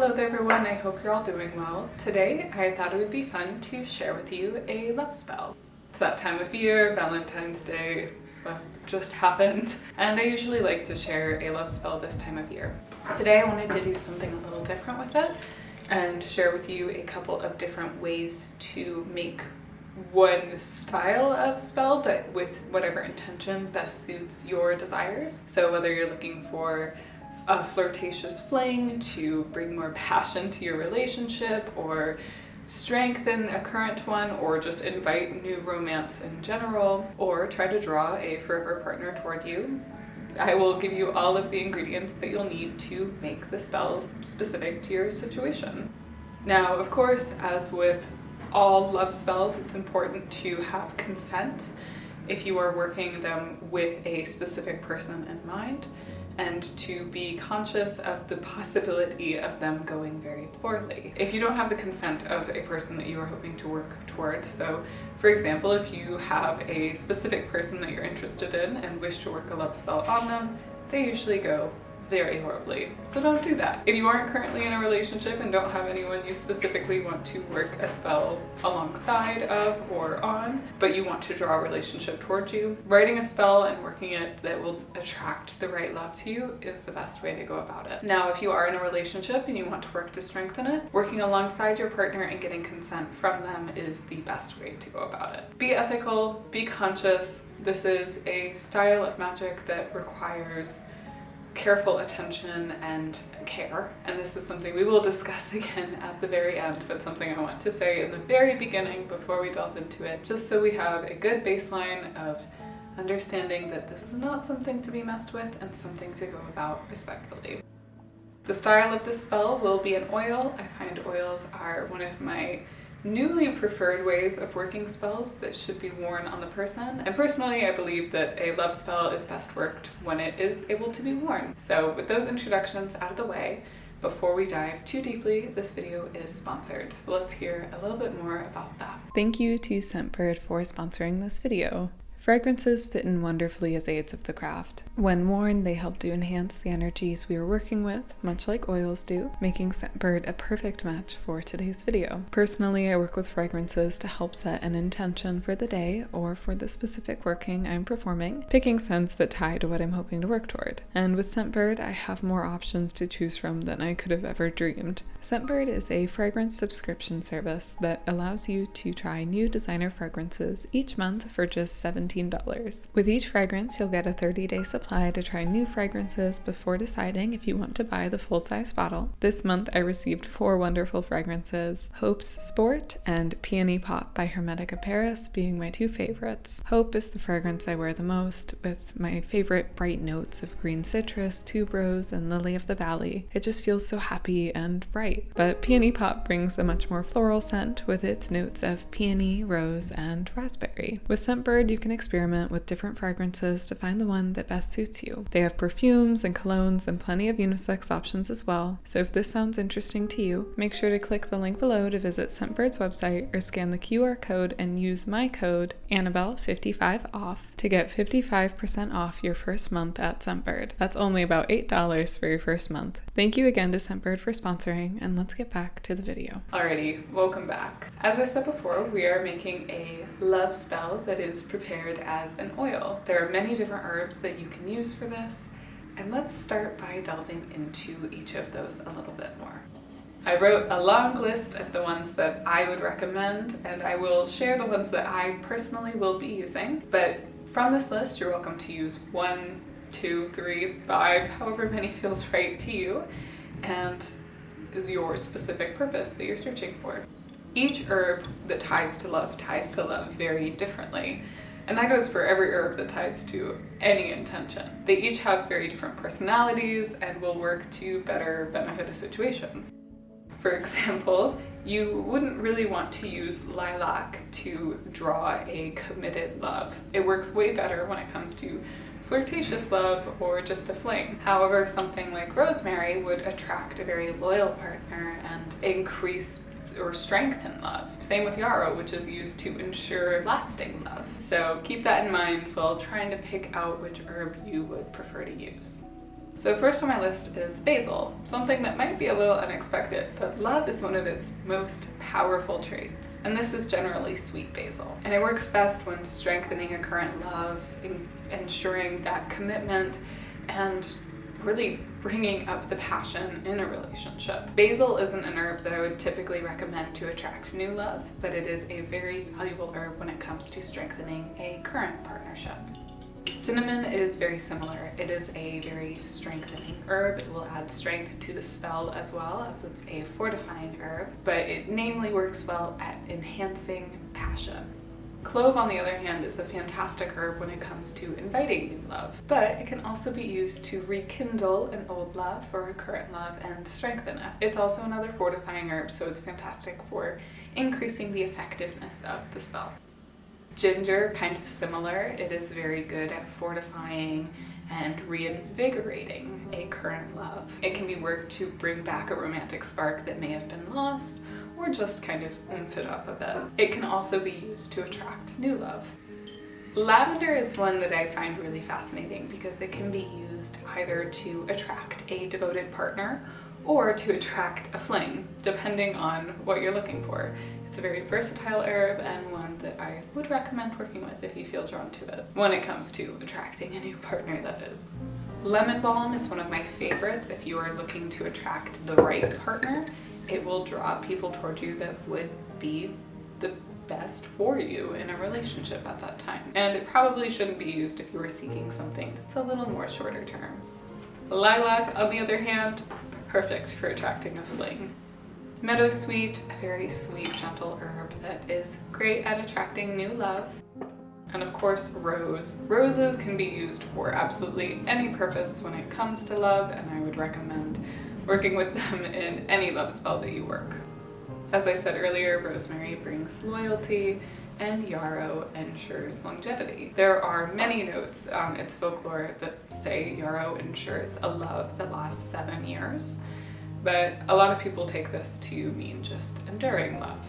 Hello there everyone, I hope you're all doing well. Today I thought it would be fun to share with you a love spell. It's that time of year, Valentine's Day just happened, and I usually like to share a love spell this time of year. Today I wanted to do something a little different with it and share with you a couple of different ways to make one style of spell, but with whatever intention best suits your desires. So whether you're looking for a flirtatious fling to bring more passion to your relationship, or strengthen a current one, or just invite new romance in general, or try to draw a forever partner toward you, I will give you all of the ingredients that you'll need to make the spell specific to your situation. Now, of course, as with all love spells, it's important to have consent if you are working them with a specific person in mind, and to be conscious of the possibility of them going very poorly. If you don't have the consent of a person that you are hoping to work toward, so for example, if you have a specific person that you're interested in and wish to work a love spell on them, they usually go very horribly. So don't do that. If you aren't currently in a relationship and don't have anyone you specifically want to work a spell alongside of or on, but you want to draw a relationship towards you, writing a spell and working it that will attract the right love to you is the best way to go about it. Now, if you are in a relationship and you want to work to strengthen it, working alongside your partner and getting consent from them is the best way to go about it. Be ethical, be conscious. This is a style of magic that requires careful attention and care, and this is something we will discuss again at the very end, but something I want to say in the very beginning before we delve into it, just so we have a good baseline of understanding that this is not something to be messed with and something to go about respectfully. The style of this spell will be an oil. I find oils are one of my newly preferred ways of working spells that should be worn on the person. And personally, I believe that a love spell is best worked when it is able to be worn. So with those introductions out of the way, before we dive too deeply, this video is sponsored. So let's hear a little bit more about that. Thank you to Scentbird for sponsoring this video. Fragrances fit in wonderfully as aids of the craft. When worn, they help to enhance the energies we are working with, much like oils do, making Scentbird a perfect match for today's video. Personally, I work with fragrances to help set an intention for the day or for the specific working I'm performing, picking scents that tie to what I'm hoping to work toward. And with Scentbird, I have more options to choose from than I could have ever dreamed. Scentbird is a fragrance subscription service that allows you to try new designer fragrances each month for just $17. With each fragrance, you'll get a 30-day supply to try new fragrances before deciding if you want to buy the full-size bottle. This month, I received 4 wonderful fragrances, Hope's Sport and Peonypop by Hermetica Paris being my 2 favorites. Hope is the fragrance I wear the most, with my favorite bright notes of green citrus, tuberose, and lily of the valley. It just feels so happy and bright. But Peonypop brings a much more floral scent with its notes of peony, rose, and raspberry. With Scentbird, you can experiment with different fragrances to find the one that best suits you. They have perfumes and colognes and plenty of unisex options as well, so if this sounds interesting to you, make sure to click the link below to visit Scentbird's website or scan the QR code and use my code Annabel55OFF to get 55% off your first month at Scentbird. That's only about $8 for your first month. Thank you again to Scentbird for sponsoring, and let's get back to the video. Alrighty, welcome back. As I said before, we are making a love spell that is prepared as an oil. There are many different herbs that you can use for this, and let's start by delving into each of those a little bit more. I wrote a long list of the ones that I would recommend, and I will share the ones that I personally will be using, but from this list you're welcome to use 1, 2, 3, 5, however many feels right to you and your specific purpose that you're searching for. Each herb that ties to love very differently. And that goes for every herb that ties to any intention. They each have very different personalities and will work to better benefit a situation. For example, you wouldn't really want to use lilac to draw a committed love. It works way better when it comes to flirtatious love or just a fling. However, something like rosemary would attract a very loyal partner and increase or strengthen love. Same with yarrow, which is used to ensure lasting love. So keep that in mind while trying to pick out which herb you would prefer to use. So first on my list is basil, something that might be a little unexpected, but love is one of its most powerful traits. And this is generally sweet basil. And it works best when strengthening a current love, ensuring that commitment, and really bringing up the passion in a relationship. Basil isn't an herb that I would typically recommend to attract new love, but it is a very valuable herb when it comes to strengthening a current partnership. Cinnamon is very similar. It is a very strengthening herb. It will add strength to the spell as well, as it's a fortifying herb, but it namely works well at enhancing passion. Clove, on the other hand, is a fantastic herb when it comes to inviting new love, but it can also be used to rekindle an old love or a current love and strengthen it. It's also another fortifying herb, so it's fantastic for increasing the effectiveness of the spell. Ginger, kind of similar. It is very good at fortifying and reinvigorating a current love. It can be worked to bring back a romantic spark that may have been lost, or just kind of oomph it up a bit. It can also be used to attract new love. Lavender is one that I find really fascinating because it can be used either to attract a devoted partner or to attract a fling, depending on what you're looking for. It's a very versatile herb and one that I would recommend working with if you feel drawn to it, when it comes to attracting a new partner, that is. Lemon balm is one of my favorites if you are looking to attract the right partner. It will draw people towards you that would be the best for you in a relationship at that time. And it probably shouldn't be used if you were seeking something that's a little more shorter term. Lilac, on the other hand, perfect for attracting a fling. Meadowsweet, a very sweet, gentle herb that is great at attracting new love. And of course, rose. Roses can be used for absolutely any purpose when it comes to love, and I would recommend working with them in any love spell that you work. As I said earlier, rosemary brings loyalty, and yarrow ensures longevity. There are many notes on its folklore that say yarrow ensures a love that lasts 7 years, but a lot of people take this to mean just enduring love.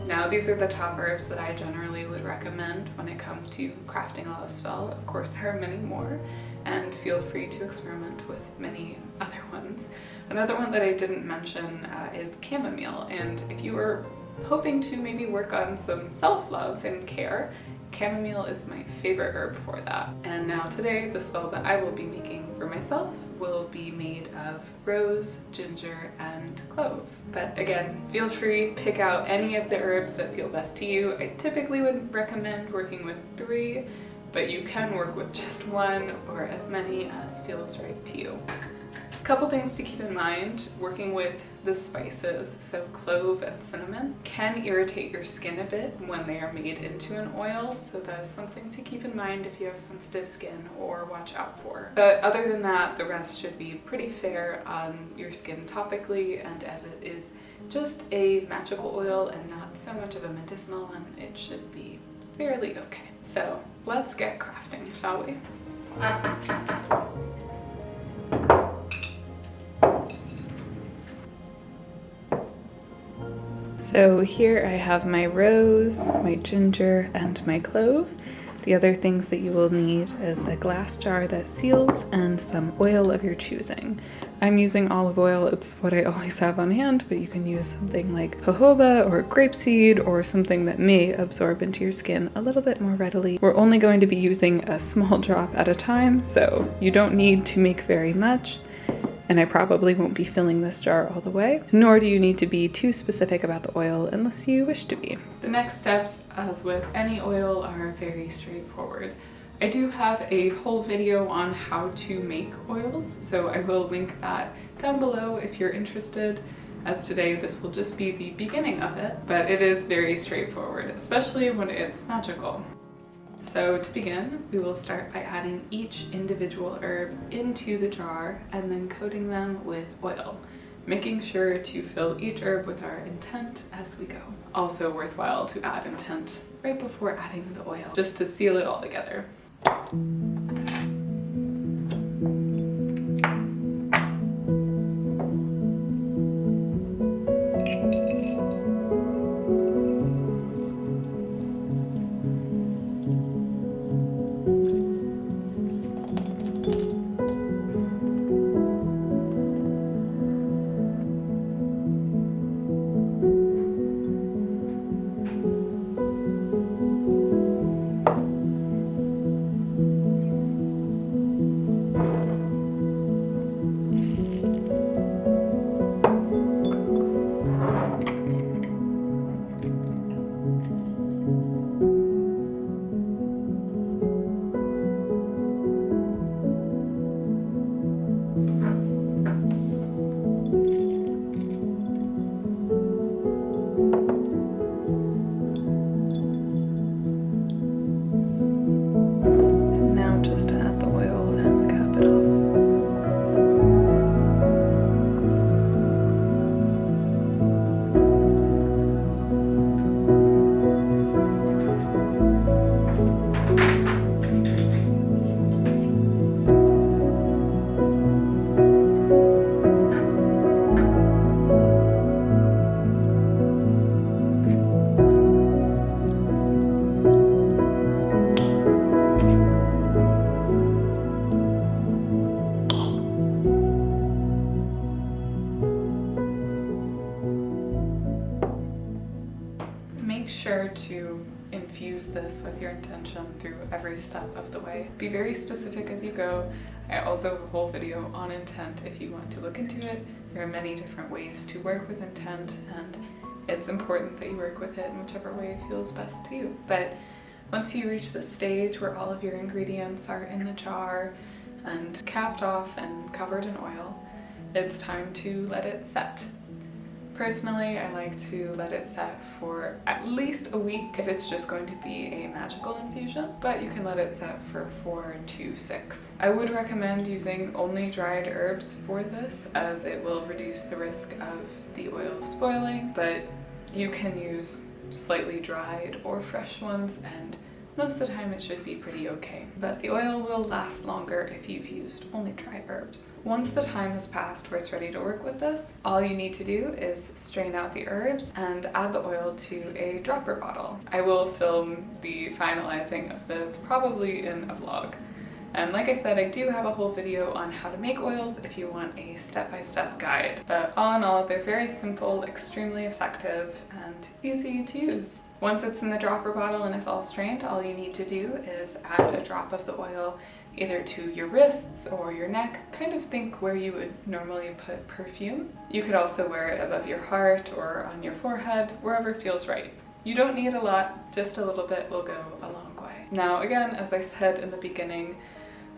Now, these are the top herbs that I generally would recommend when it comes to crafting a love spell. Of course, there are many more, and feel free to experiment with many other ones. Another one that I didn't mention is chamomile, and if you are hoping to maybe work on some self-love and care, chamomile is my favorite herb for that. And now today, the spell that I will be making for myself will be made of rose, ginger, and clove. But again, feel free, pick out any of the herbs that feel best to you. I typically would recommend working with 3, but you can work with just 1 or as many as feels right to you. A couple things to keep in mind, working with the spices, so clove and cinnamon, can irritate your skin a bit when they are made into an oil, so that's something to keep in mind if you have sensitive skin or watch out for. But other than that, the rest should be pretty fair on your skin topically, and as it is just a magical oil and not so much of a medicinal one, it should be fairly okay. So let's get crafting, shall we? So here I have my rose, my ginger, and my clove. The other things that you will need is a glass jar that seals and some oil of your choosing. I'm using olive oil, it's what I always have on hand, but you can use something like jojoba or grapeseed or something that may absorb into your skin a little bit more readily. We're only going to be using a small drop at a time, so you don't need to make very much. And I probably won't be filling this jar all the way, nor do you need to be too specific about the oil unless you wish to be. The next steps, as with any oil, are very straightforward. I do have a whole video on how to make oils, so I will link that down below if you're interested, as today this will just be the beginning of it, but it is very straightforward, especially when it's magical. So to begin, we will start by adding each individual herb into the jar and then coating them with oil, making sure to fill each herb with our intent as we go. Also worthwhile to add intent right before adding the oil, just to seal it all together. to infuse this with your intention through every step of the way. Be very specific as you go. I also have a whole video on intent if you want to look into it. There are many different ways to work with intent, and it's important that you work with it in whichever way feels best to you. But once you reach the stage where all of your ingredients are in the jar and capped off and covered in oil, it's time to let it set. Personally, I like to let it set for at least a week if it's just going to be a magical infusion, but you can let it set for 4 to 6. I would recommend using only dried herbs for this, as it will reduce the risk of the oil spoiling, but you can use slightly dried or fresh ones, and most of the time it should be pretty okay. But the oil will last longer if you've used only dry herbs. Once the time has passed where it's ready to work with this, all you need to do is strain out the herbs and add the oil to a dropper bottle. I will film the finalizing of this probably in a vlog. And like I said, I do have a whole video on how to make oils if you want a step-by-step guide. But all in all, they're very simple, extremely effective, and easy to use. Once it's in the dropper bottle and it's all strained, all you need to do is add a drop of the oil either to your wrists or your neck. Kind of think where you would normally put perfume. You could also wear it above your heart or on your forehead, wherever feels right. You don't need a lot, just a little bit will go a long way. Now again, as I said in the beginning,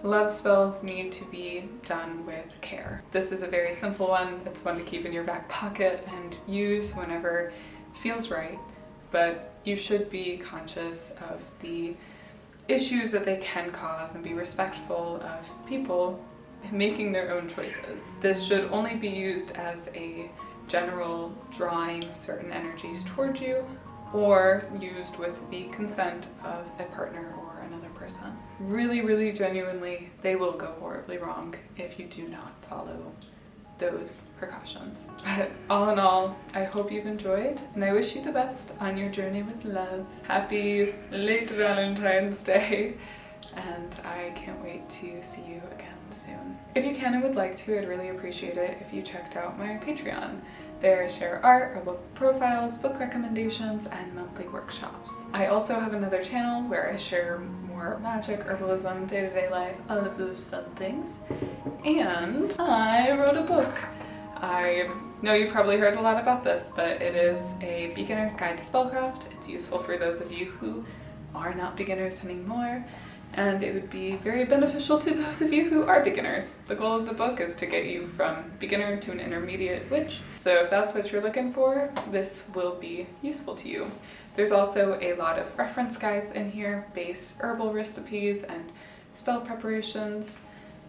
love spells need to be done with care. This is a very simple one. It's one to keep in your back pocket and use whenever it feels right, but you should be conscious of the issues that they can cause and be respectful of people making their own choices. This should only be used as a general drawing certain energies towards you, or used with the consent of a partner or another person. Really, really genuinely, they will go horribly wrong if you do not follow those precautions. But all in all, I hope you've enjoyed, and I wish you the best on your journey with love. Happy late Valentine's Day, and I can't wait to see you again soon. If you can and would like to, I'd really appreciate it if you checked out my Patreon. There I share art, herbal profiles, book recommendations, and monthly workshops. I also have another channel where I share more magic, herbalism, day-to-day life, all of those fun things. And I wrote a book. I know you've probably heard a lot about this, but it is a beginner's guide to spellcraft. It's useful for those of you who are not beginners anymore, and it would be very beneficial to those of you who are beginners. The goal of the book is to get you from beginner to an intermediate witch. So if that's what you're looking for, this will be useful to you. There's also a lot of reference guides in here, base herbal recipes and spell preparations,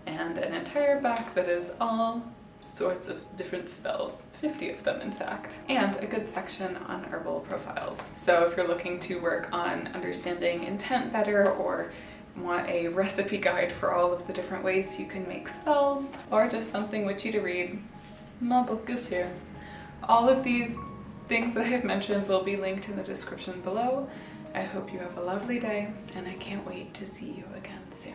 and an entire back that is all sorts of different spells, 50 of them in fact, and a good section on herbal profiles. So if you're looking to work on understanding intent better, or want a recipe guide for all of the different ways you can make spells, or just something witchy to read, my book is here. All of these things that I have mentioned will be linked in the description below. I hope you have a lovely day, and I can't wait to see you again soon.